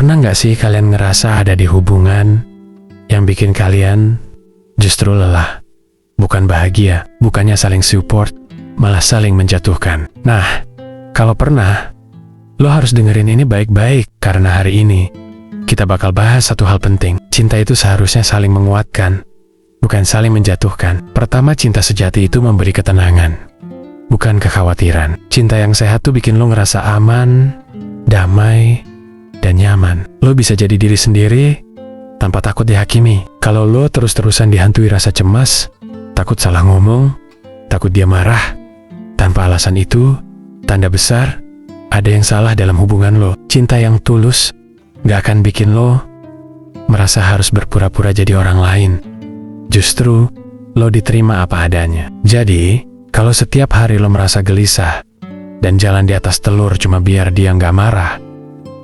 Pernah nggak sih kalian ngerasa ada di hubungan yang bikin kalian justru lelah? Bukan bahagia, bukannya saling support, malah saling menjatuhkan. Nah, kalau pernah, lo harus dengerin ini baik-baik, karena hari ini kita bakal bahas satu hal penting. Cinta itu seharusnya saling menguatkan, bukan saling menjatuhkan. Pertama, cinta sejati itu memberi ketenangan, bukan kekhawatiran. Cinta yang sehat tuh bikin lo ngerasa aman, damai, dan nyaman. Lo bisa jadi diri sendiri tanpa takut dihakimi. Kalau lo terus-terusan dihantui rasa cemas, takut salah ngomong, takut dia marah, tanpa alasan itu, tanda besar ada yang salah dalam hubungan lo. Cinta yang tulus gak akan bikin lo merasa harus berpura-pura jadi orang lain. Justru lo diterima apa adanya. Jadi, kalau setiap hari lo merasa gelisah dan jalan di atas telur cuma biar dia gak marah,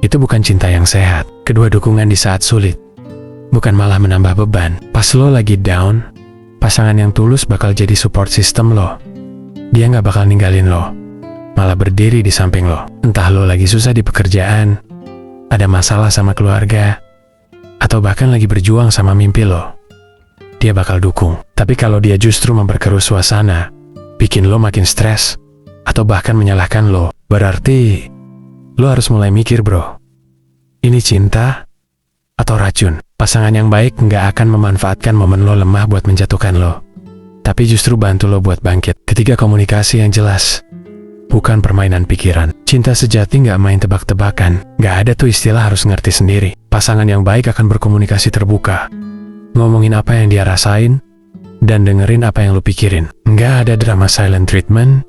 itu bukan cinta yang sehat. Kedua, dukungan di saat sulit, bukan malah menambah beban. Pas lo lagi down, pasangan yang tulus bakal jadi support system lo. Dia gak bakal ninggalin lo, malah berdiri di samping lo. Entah lo lagi susah di pekerjaan, ada masalah sama keluarga, atau bahkan lagi berjuang sama mimpi lo, dia bakal dukung. Tapi kalau dia justru memperkeruh suasana, bikin lo makin stres, atau bahkan menyalahkan lo, berarti lo harus mulai mikir, bro. Ini cinta atau racun? Pasangan yang baik nggak akan memanfaatkan momen lo lemah buat menjatuhkan lo, tapi justru bantu lo buat bangkit. Ketiga, komunikasi yang jelas, bukan permainan pikiran. Cinta sejati nggak main tebak-tebakan. Nggak ada tuh istilah harus ngerti sendiri. Pasangan yang baik akan berkomunikasi terbuka, ngomongin apa yang dia rasain, dan dengerin apa yang lo pikirin. Nggak ada drama silent treatment,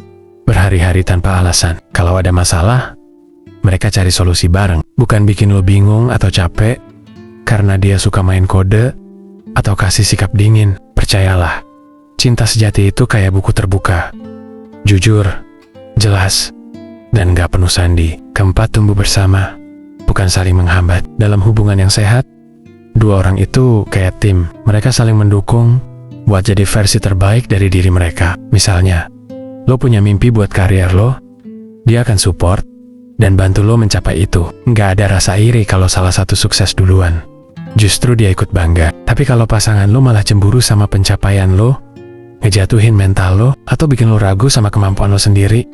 berhari-hari tanpa alasan. Kalau ada masalah, mereka cari solusi bareng, bukan bikin lo bingung atau capek karena dia suka main kode atau kasih sikap dingin. Percayalah, cinta sejati itu kayak buku terbuka, jujur, jelas, dan gak penuh sandi. Keempat, tumbuh bersama, bukan saling menghambat. Dalam hubungan yang sehat, dua orang itu kayak tim. Mereka saling mendukung buat jadi versi terbaik dari diri mereka. Misalnya, lo punya mimpi buat karier lo, dia akan support dan bantu lo mencapai itu. Nggak ada rasa iri kalau salah satu sukses duluan, justru dia ikut bangga. Tapi kalau pasangan lo malah cemburu sama pencapaian lo, ngejatuhin mental lo, atau bikin lo ragu sama kemampuan lo sendiri,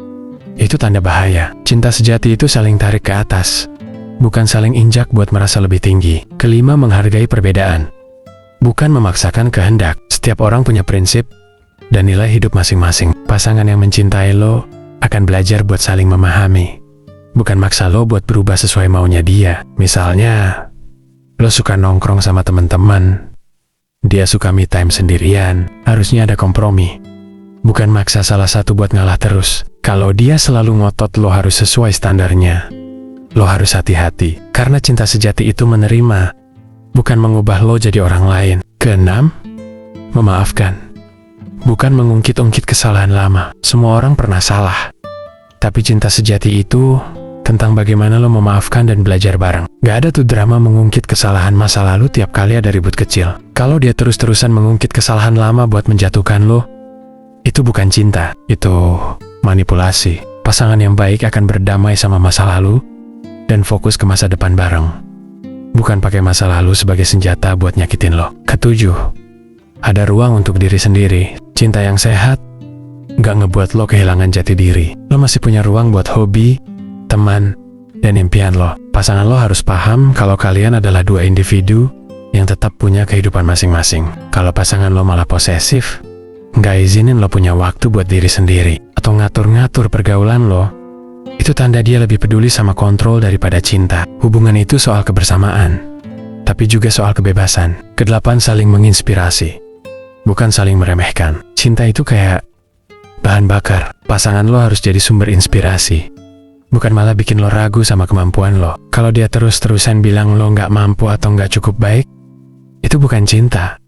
itu tanda bahaya. Cinta sejati itu saling tarik ke atas, bukan saling injak buat merasa lebih tinggi. Kelima, menghargai perbedaan, bukan memaksakan kehendak. Setiap orang punya prinsip dan nilai hidup masing-masing. Pasangan yang mencintai lo akan belajar buat saling memahami, bukan maksa lo buat berubah sesuai maunya dia. Misalnya, lo suka nongkrong sama teman-teman, dia suka me time sendirian. Harusnya ada kompromi, bukan maksa salah satu buat ngalah terus. Kalau dia selalu ngotot lo harus sesuai standarnya, lo harus hati-hati, karena cinta sejati itu menerima, bukan mengubah lo jadi orang lain. Keenam, memaafkan, bukan mengungkit-ungkit kesalahan lama. Semua orang pernah salah, tapi cinta sejati itu tentang bagaimana lo memaafkan dan belajar bareng. Gak ada tuh drama mengungkit kesalahan masa lalu tiap kali ada ribut kecil. Kalau dia terus-terusan mengungkit kesalahan lama buat menjatuhkan lo, itu bukan cinta, itu manipulasi. Pasangan yang baik akan berdamai sama masa lalu dan fokus ke masa depan bareng, bukan pakai masa lalu sebagai senjata buat nyakitin lo. Ketujuh, ada ruang untuk diri sendiri. Cinta yang sehat gak ngebuat lo kehilangan jati diri. Lo masih punya ruang buat hobi, teman, dan impian lo. Pasangan lo harus paham kalau kalian adalah dua individu yang tetap punya kehidupan masing-masing. Kalau pasangan lo malah posesif, nggak izinin lo punya waktu buat diri sendiri, atau ngatur-ngatur pergaulan lo, itu tanda dia lebih peduli sama kontrol daripada cinta. Hubungan itu soal kebersamaan, tapi juga soal kebebasan. Kedelapan, saling menginspirasi, bukan saling meremehkan. Cinta itu kayak bahan bakar. Pasangan lo harus jadi sumber inspirasi, bukan malah bikin lo ragu sama kemampuan lo. Kalau dia terus-terusan bilang lo nggak mampu atau nggak cukup baik, itu bukan cinta,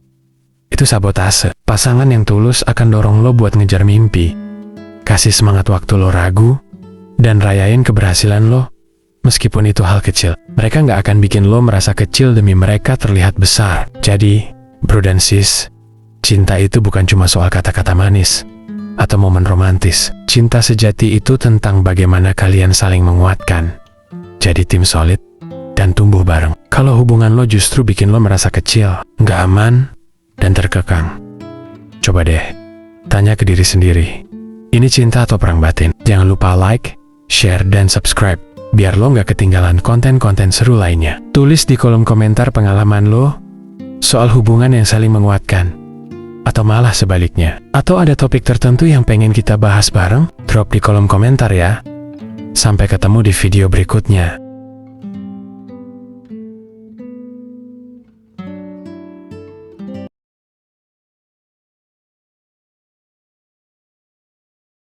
itu sabotase. Pasangan yang tulus akan dorong lo buat ngejar mimpi, kasih semangat waktu lo ragu, dan rayain keberhasilan lo, meskipun itu hal kecil. Mereka nggak akan bikin lo merasa kecil demi mereka terlihat besar. Jadi, bro dan sis, cinta itu bukan cuma soal kata-kata manis atau momen romantis. Cinta sejati itu tentang bagaimana kalian saling menguatkan, jadi tim solid dan tumbuh bareng. Kalau hubungan lo justru bikin lo merasa kecil, nggak aman, dan terkekang, coba deh tanya ke diri sendiri, ini cinta atau perang batin? Jangan lupa like, share, dan subscribe biar lo nggak ketinggalan konten-konten seru lainnya. Tulis di kolom komentar pengalaman lo soal hubungan yang saling menguatkan, atau malah sebaliknya. Atau ada topik tertentu yang pengen kita bahas bareng? Drop di kolom komentar ya. Sampai ketemu di video berikutnya.